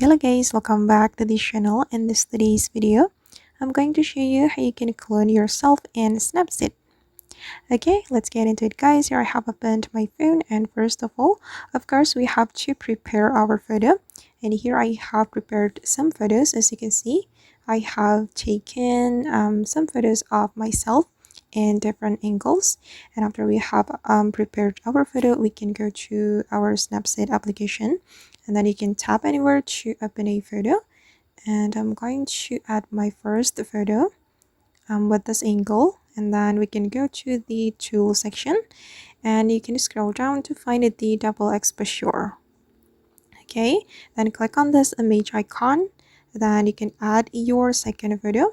Hello guys, welcome back to this channel. In today's video, I'm going to show you how you can clone yourself in Snapseed. Okay, let's get into it guys. Here I have opened my phone, and first of all, of course, we have to prepare our photo. And here I have prepared some photos. As you can see, I have taken some photos of myself in different angles. And after we have prepared our photo, we can go to our Snapseed application, and then you can tap anywhere to open a photo. And I'm going to add my first photo with this angle, and then we can go to the tool section, and you can scroll down to find the double exposure. Okay, then click on this image icon, then you can add your second photo.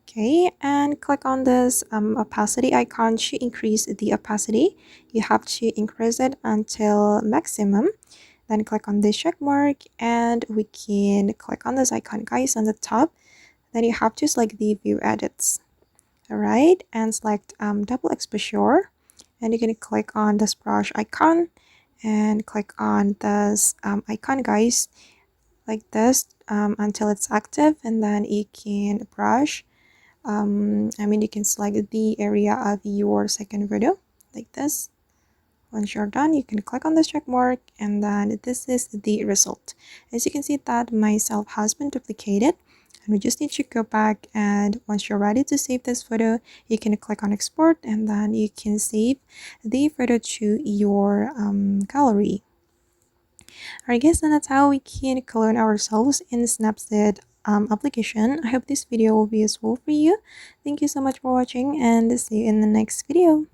Okay, and click on this opacity icon to increase the opacity. You have to increase it until maximum. Then click on this check mark, and we can click on this icon guys on the top. Then you have to select the view edits. All right, and select double exposure, and you're gonna click on this brush icon and click on this icon guys, like this until it's active, and then you can brush you can select the area of your second video like this. Once you're done, you can click on this check mark, and then this is the result. As you can see that myself has been duplicated, and we just need to go back, and once you're ready to save this photo, you can click on export, and then you can save the photo to your gallery. Alright guys, and that's how we can clone ourselves in Snapseed application. I hope this video will be useful for you. Thank you so much for watching, and see you in the next video.